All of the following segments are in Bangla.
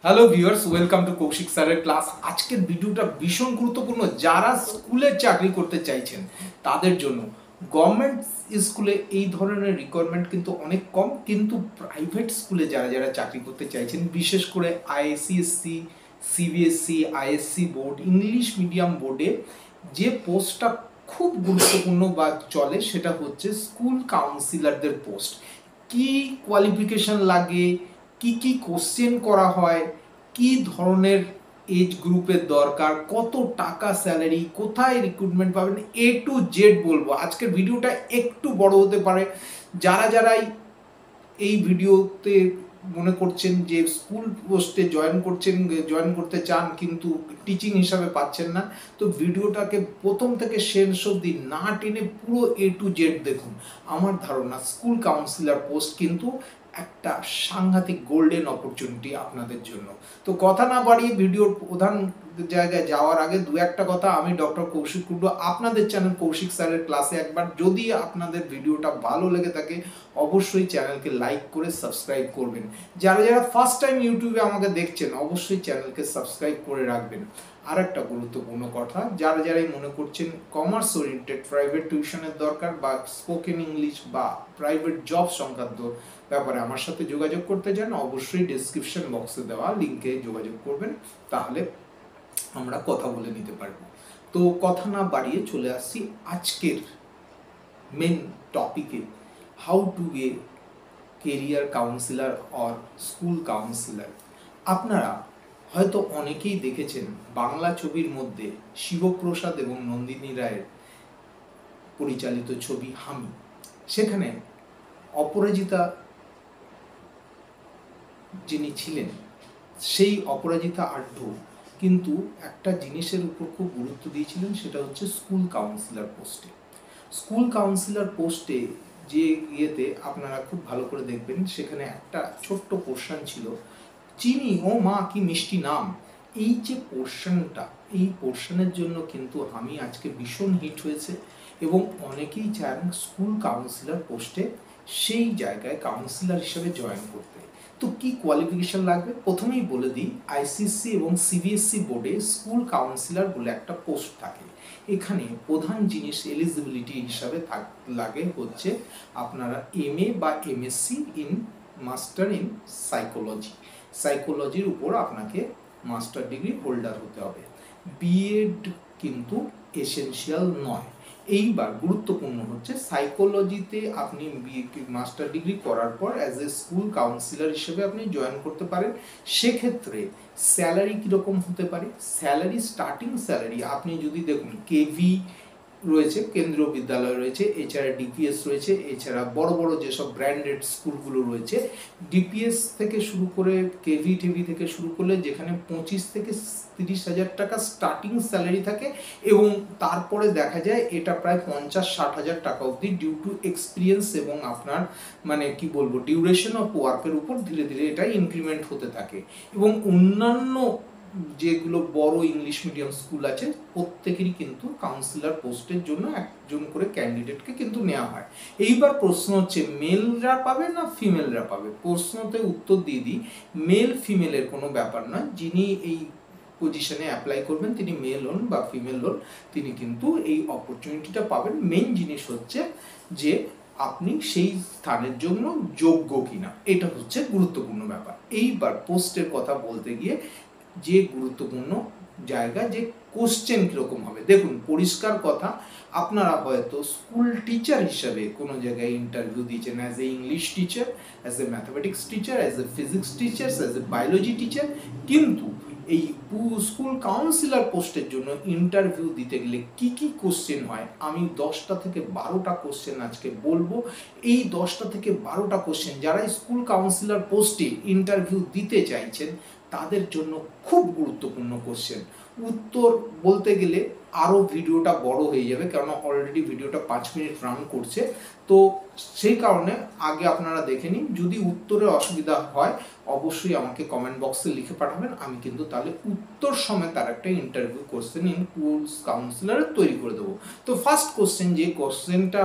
Hello viewers, welcome to Koushik স্যারের ক্লাস। আজকের ভিডিওটা ভীষণ গুরুত্বপূর্ণ। যারা স্কুলে চাকরি করতে চাইছেন তাদের জন্য। গভর্নমেন্ট স্কুলে এই ধরনের রিকোয়ারমেন্ট কিন্তু অনেক কম, কিন্তু প্রাইভেট স্কুলে যারা যারা চাকরি করতে চাইছেন, বিশেষ করে ICSE, CBSE, ISC board, English medium বোর্ডে যে পোস্টটা খুব গুরুত্বপূর্ণ বা চলে সেটা হচ্ছে স্কুল কাউন্সিলরদের পোস্ট। কি কোয়ালিফিকেশন লাগে, কি কি কোশ্চেন করা হয়, কি ধরনের এজ গ্রুপের দরকার, কত টাকা স্যালারি, কোথায় রিক্রুটমেন্ট পাবেন, এ টু জেড বলবো। আজকের ভিডিওটা একটু বড় হতে পারে। যারা যারাই এই ভিডিওতে মনে করছেন যে স্কুল পোস্টে জয়েন করতে চান কিন্তু টিচিং হিসাবে পাচ্ছেন না, তো ভিডিওটাকে প্রথম থেকে শেষ অবধি না টেনে পুরো এ টু জেড দেখুন। আমার ধারণা স্কুল কাউন্সিলর পোস্ট কিন্তু একটা সাংঘাতিক গোল্ডেন অপরচুনিটি আপনাদের জন্য। তো কথা না বাড়িয়ে ভিডিওর প্রধান জায়গায় যাওয়ার আগে দু একটা কথা, আমি ডক্টর কৌশিক কুণ্ডু, আপনাদের চ্যানেল কৌশিক স্যারের ক্লাসে একবার যদি আপনাদের ভিডিওটা ভালো লেগে থাকে অবশ্যই চ্যানেলকে লাইক করে সাবস্ক্রাইব করবেন। যারা যারা ফার্স্ট টাইম ইউটিউবে আমাকে দেখছেন অবশ্যই চ্যানেলকে সাবস্ক্রাইব করে রাখবেন। আর একটা গুরুত্বপূর্ণ কথা, যারা যারাই মনে করছেন কমার্স ওরিয়েন্টেড প্রাইভেট টিউশনের দরকার বা স্পোকেন ইংলিশ বা প্রাইভেট জব সংক্রান্ত ব্যাপারে আমার সাথে যোগাযোগ করতে চান, অবশ্যই ডিসক্রিপশন বক্সে দেওয়া লিঙ্কে যোগাযোগ করবেন, তাহলে আমরা কথা বলে নিতে পারবো। তো কথা না বাড়িয়ে চলে আসছি আজকের মেন টপিকে, how to be a career counsellor or school counsellor. আপনারা হয়তো অনেকেই দেখেছেন বাংলা ছবির মধ্যে শিবপ্রসাদ এবং নন্দিনী রায়ের পরিচালিত ছবি হামি। সেখানে অপরাজিতা যিনি ছিলেন, সেই অপরাজিতা আঢ্য কিন্তু একটা জিনিসের উপর খুব গুরুত্ব দিয়েছিলেন, সেটা হচ্ছে স্কুল কাউন্সিলর পোস্টে। স্কুল কাউন্সিলর পোস্টে যে ইয়েতে আপনারা খুব ভালো করে দেখবেন, সেখানে একটা ছোট্ট পোর্শন ছিল, চিনি ও মা কি মিষ্টি নাম। এই যে পোর্শনটা, এই পোর্শনের জন্য কিন্তু আমি আজকে ভীষণ হিট হয়েছে এবং অনেকেই চান স্কুল কাউন্সিলর পোস্টে সেই জায়গায় কাউন্সিলর হিসেবে জয়েন করতে। তো কি কোয়ালিফিকেশন লাগবে প্রথমেই বলে দিই। আইসিএসসি এবং সিবিএসসি বোর্ডে স্কুল কাউন্সিলর বলে একটা পোস্ট থাকে। এখানে প্রধান জিনিস এলিজিবিলিটি হিসাবে লাগে হচ্ছে আপনারা এমএ বা MSc in master in psychology, সাইকোলজির উপর আপনাকে মাস্টার ডিগ্রি হোল্ডার হতে হবে। বিএড কিন্তু এসেনশিয়াল নয়। এইবার গুরুত্বপূর্ণ হচ্ছে সাইকোলজিতে আপনি মাস্টার ডিগ্রি করার পর অ্যাজ এ স্কুল কাউন্সিলর হিসেবে আপনি জয়েন করতে পারেন। সেক্ষেত্রে স্যালারি কীরকম হতে পারে, স্যালারি স্টার্টিং স্যালারি আপনি যদি দেখুন, কেভি রয়েছে, কেন্দ্রীয় বিদ্যালয় রয়েছে, এছাড়া ডিপিএস রয়েছে, এছাড়া বড় বড় যেসব ব্র্যান্ডেড স্কুলগুলো রয়েছে, ডিপিএস থেকে শুরু করে কেভি টিভি থেকে শুরু করলে যেখানে 25 থেকে 30,000 টাকা স্টার্টিং স্যালারি থাকে এবং তারপরে দেখা যায় এটা প্রায় 50-60,000 টাকা অবধি ডিউ টু এক্সপিরিয়েন্স এবং আপনার মানে কি বলবো ডিউরেশন অফ ওয়ার্কের উপর ধীরে ধীরে এটা ইনক্রিমেন্ট হতে থাকে। এবং অন্যান্য যেগুলো বড় ইংলিশ মিডিয়াম স্কুল আছে প্রত্যেকেরই কিন্তু কাউন্সিলর পোস্টের জন্য একজন করে ক্যান্ডিডেটকে কিন্তু নেওয়া হয়। এইবার প্রশ্ন হচ্ছে মেলরা পাবে না ফিমেলরা পাবে। প্রশ্নতে উত্তর দিয়ে দিই, মেল ফিমেলের কোনো ব্যাপার নয়। যিনি এই পজিশনে অ্যাপ্লাই করবেন তিনি মেল হন বা ফিমেল হন, তিনি কিন্তু এই অপরচুনিটিটা পাবেন। মেইন জিনিস হচ্ছে যে আপনি সেই স্থানের জন্য যোগ্য কিনা, এটা হচ্ছে গুরুত্বপূর্ণ ব্যাপার। এইবার পোস্টের কথা বলতে গিয়ে যে গুরুত্বপূর্ণ জায়গা, যে কোশ্চেন কীরকম হবে দেখুন, পরিষ্কার কথা, আপনারা হয়তো স্কুল টিচার হিসাবে কোনো জায়গায় ইন্টারভিউ দিয়েছেন, as a English teacher, as a mathematics teacher, as a physics teacher, as a biology teacher, কিন্তু এই স্কুল কাউন্সিলর পোস্টের জন্য ইন্টারভিউ দিতে গেলে কি কি কোশ্চেন হয়, আমি 10টা থেকে 12টা কোশ্চেন আজকে বলবো। এই 10টা থেকে 12টা কোশ্চেন যারা স্কুল কাউন্সিলর পোস্টে ইন্টারভিউ দিতে চাইছেন তাদের জন্য খুব গুরুত্বপূর্ণ কোশ্চেন। উত্তর বলতে গেলে আরও ভিডিওটা বড় হয়ে যাবে, কেননা অলরেডি ভিডিওটা 5 মিনিট রান করছে, তো সেই কারণে আগে আপনারা দেখে নিন। যদি উত্তরে অসুবিধা হয় অবশ্যই আমাকে কমেন্ট বক্সে লিখে পাঠাবেন, আমি কিন্তু তাহলে উত্তর সময় তার একটা ইন্টারভিউ কোশ্চেন ইন স্কুল কাউন্সিলরের তৈরি করে দেবো। তো ফার্স্ট কোশ্চেন, যে কোশ্চেনটা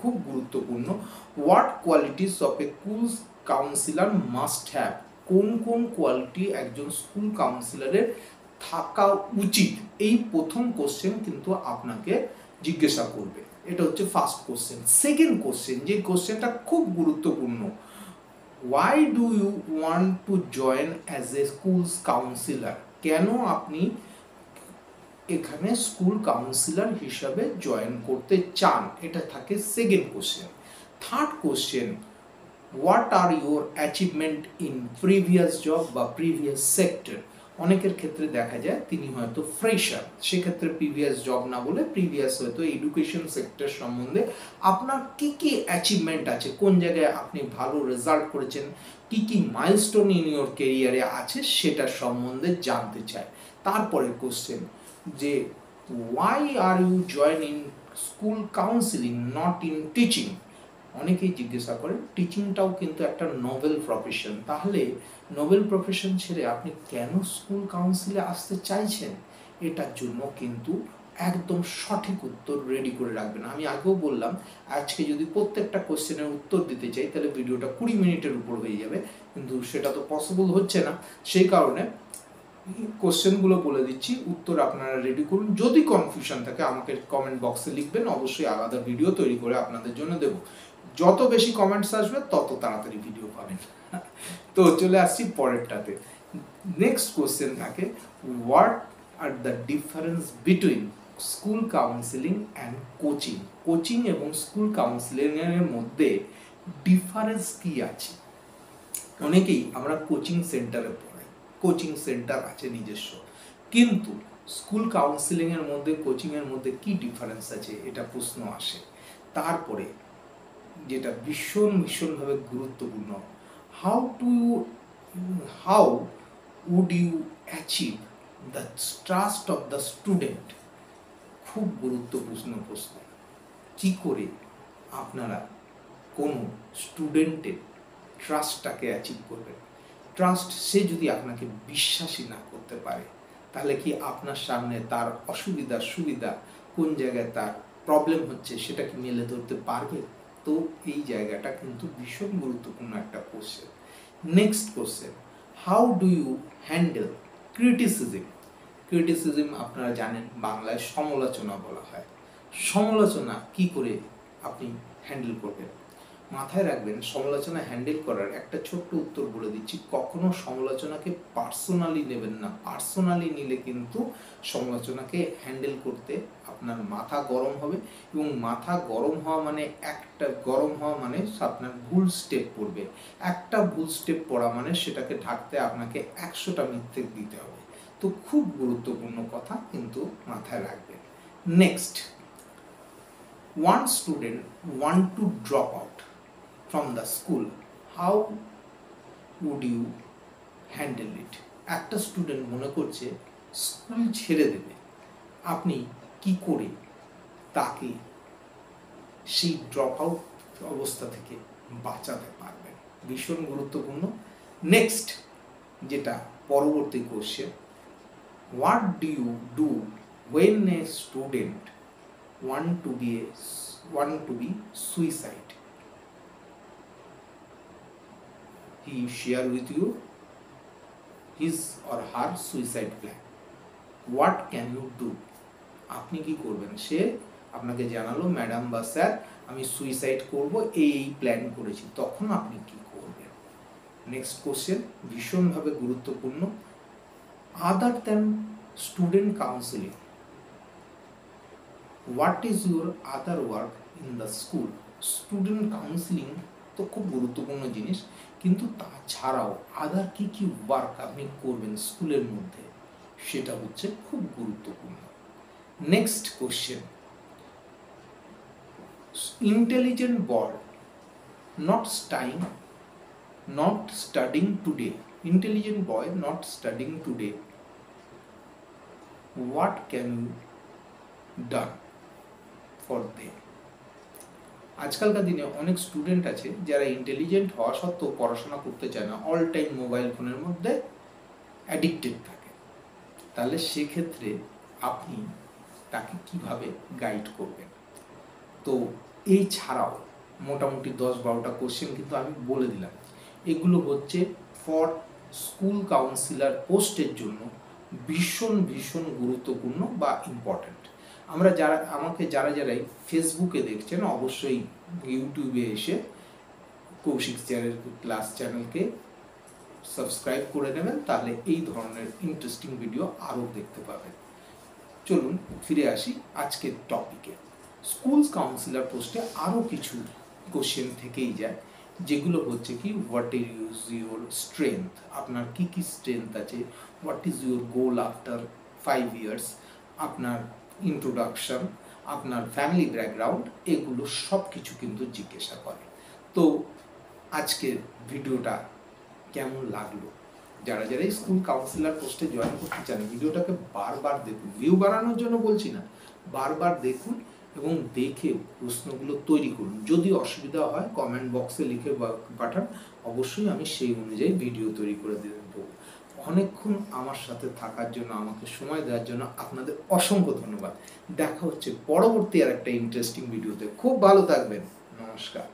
খুব গুরুত্বপূর্ণ, what qualities of A school councillor must have. কোন কোন কোয়ালিটি একজন স্কুল কাউন্সিলরের থাকা উচিত, এই প্রথম কোশ্চেন কিন্তু আপনাকে জিজ্ঞাসা করবে। এটা হচ্ছে ফার্স্ট কোশ্চেন। সেকেন্ড কোশ্চেন, যে কোশ্চেনটা খুব গুরুত্বপূর্ণ, why do you want to join as a school counselor? কেন আপনি এখানে স্কুল কাউন্সিলর হিসাবে জয়েন করতে চান, এটা থাকে second question. Third question, what are your achievement in previous job বা প্রিভিয়াস সেক্টর। অনেকের ক্ষেত্রে দেখা যায় তিনি হয়তো ফ্রেশার, সেক্ষেত্রে প্রিভিয়াস জব না বলে প্রিভিয়াস হয়তো এডুকেশন সেক্টর সম্বন্ধে আপনার কি কি অ্যাচিভমেন্ট আছে, কোন জায়গায় আপনি ভালো রেজাল্ট করেছেন, কি কি মাইলস্টোন ইন ইউর কেরিয়ারে আছে সেটা সম্বন্ধে জানতে চায়। তারপরে কোশ্চেন যে why are you join in school counselling not in teaching. অনেকেই জিজ্ঞাসা করেন টিচিংটাও কিন্তু একটা নোবেল প্রফেশন, তাহলে নোবেল প্রফেশন ছেড়ে আপনি কেন স্কুল কাউন্সিলে আসতে চাইছেন, এটার জন্য কিন্তু একদম সঠিক উত্তর রেডি করে রাখবেন। আমি আগেও বললাম আজকে যদি প্রত্যেকটা কোশ্চেনের উত্তর দিতে চাই তাহলে ভিডিওটা 20 মিনিটের উপর হয়ে যাবে, কিন্তু সেটা তো পসিবল হচ্ছে না। সেই কারণে কোশ্চেনগুলো বলে দিচ্ছি, উত্তর আপনারা রেডি করুন। যদি কনফিউশন থাকে আমাকে কমেন্ট বক্সে লিখবেন, অবশ্যই আলাদা ভিডিও তৈরি করে আপনাদের জন্য দেব। যত বেশি কমেন্টস আসবে তত তাড়াতাড়ি ভিডিও পাবেন। তো চলে আসছি পরেরটাতে। নেক্সট কোশ্চেন থাকে, what are the difference between school counselling and coaching. Coaching এবং স্কুল কাউন্সিলিং এর মধ্যে ডিফারেন্স কি আছে। অনেকেই আমরা কোচিং সেন্টারে পড়াই, কোচিং সেন্টার আছে নিজস্ব, কিন্তু স্কুল কাউন্সিলিং এর মধ্যে কোচিং এর মধ্যে কি ডিফারেন্স আছে, এটা প্রশ্ন আসে। তারপরে যেটা ভীষণভাবে গুরুত্বপূর্ণ, how would you achieve the trust of the student. খুব গুরুত্বপূর্ণ প্রশ্ন, কি করে আপনারা কোনো স্টুডেন্টের ট্রাস্টটাকে অ্যাচিভ করবেন। ট্রাস্ট, সে যদি আপনাকে বিশ্বাসী না করতে পারে তাহলে কি আপনার সামনে তার অসুবিধা সুবিধা কোন জায়গায় তার প্রবলেম হচ্ছে সেটা কি মেলে ধরতে পারবে। তো এই জায়গাটা কিন্তু ভীষণ গুরুত্বপূর্ণ একটা question. Next question, how do you handle criticism. Criticism আপনারা জানেন বাংলায় সমালোচনা বলা হয়। সমালোচনা কি করে আপনি হ্যান্ডেল করবেন। মাথায় রাখবেন সমালোচনা হ্যান্ডেল করার একটা ছোট্ট উত্তর বলে দিচ্ছি, কখনো সমালোচনাকে পার্সোনালি নেবেন না। পার্সোনালি নিলে কিন্তু সমালোচনাকে হ্যান্ডেল করতে আপনার মাথা গরম হবে, এবং মাথা গরম হওয়া মানে আপনার ভুল স্টেপ পড়বে। একটা ভুল স্টেপ পড়া মানে সেটাকে ঢাকতে আপনাকে 100টা মিথ্যে দিতে হবে। তো খুব গুরুত্বপূর্ণ কথা কিন্তু মাথায় রাখবেন। Next, one student want to drop out from the school, how would you handle it? একটা স্টুডেন্ট মনে করছে স্কুল ছেড়ে দেবে, আপনি কি করে তাকে সেই ড্রপ আউট অবস্থা থেকে বাঁচাতে পারবেন, ভীষণ গুরুত্বপূর্ণ। নেক্সট যেটা পরবর্তী question, what do you do when a student want to be suicide? He share with you his or her suicide plan. What can you do? আপনি কি করবেন, সে আপনাকে জানালো ম্যাডাম বা স্যার আমি সুইসাইড করব, এই প্ল্যান করেছি, তখন আপনি কি করবেন। নেক্সট কোশ্চেন ভীষণভাবে গুরুত্বপূর্ণ, other than student counselling, what is your other work in the school. Student counselling তো খুব গুরুত্বপূর্ণ জিনিস, কিন্তু তাছাড়াও আদার কি কি ওয়ার্ক আপনি করবেন স্কুলের মধ্যে, সেটা হচ্ছে খুব গুরুত্বপূর্ণ। Next question, intelligent boy not studying today, intelligent boy not studying today, what can you done for them? আজকালকার দিনে অনেক স্টুডেন্ট আছে যারা ইন্টেলিজেন্ট হওয়া সত্ত্বেও পড়াশোনা করতে চায় না, অল টাইম মোবাইল ফোনের মধ্যে অ্যাডিক্টেড থাকে। তাহলে সেক্ষেত্রে আপনি তাকে কিভাবে গাইড করবেন। তো এই ছাড়াও মোটামুটি 10-12টা কোশ্চেন কিন্তু আমি বলে দিলাম, এগুলো হচ্ছে ফর স্কুল কাউন্সিলর পোস্টের জন্য ভীষণ ভীষণ গুরুত্বপূর্ণ বা ইম্পর্ট্যান্ট। আমাকে যারাই ফেসবুকে দেখছেন অবশ্যই ইউটিউবে এসে কৌশিক স্যারের ক্লাস চ্যানেলকে সাবস্ক্রাইব করে নেবেন, তাহলে এই ধরনের ইন্টারেস্টিং ভিডিও আরও দেখতে পাবেন। চলুন ফিরে আসি আজকের টপিকে। স্কুল কাউন্সিলর পোস্টে আরও কিছু কোশ্চেন থেকেই যায়, যেগুলো হচ্ছে কি হোয়াট ইজ ইউর স্ট্রেংথ, আপনার কি কি স্ট্রেংথ আছে, what is your goal after 5 years, আপনার ইন্ট্রোডাকশন, আপনার ফ্যামিলি ব্যাকগ্রাউন্ড, এগুলো সব কিছু কিন্তু জিজ্ঞাসা করে। তো আজকের ভিডিওটা কেমন লাগলো, যারা এই স্কুল কাউন্সিলর পোস্টে জয়েন করতে চান ভিডিওটাকে বারবার দেখুন, ভিউ বাড়ানোর জন্য বলছি না, বারবার দেখুন এবং দেখে প্রশ্নগুলো তৈরি করুন। যদি অসুবিধা হয় কমেন্ট বক্সে লিখে পাঠান, অবশ্যই আমি সেই অনুযায়ী ভিডিও তৈরি করে দেবো। অনেকক্ষণ আমার সাথে থাকার জন্য, আমাকে সময় দেওয়ার জন্য আপনাদের অসংখ্য ধন্যবাদ। দেখা হচ্ছে পরবর্তী আর একটা ইন্টারেস্টিং ভিডিওতে। খুব ভালো থাকবেন। নমস্কার।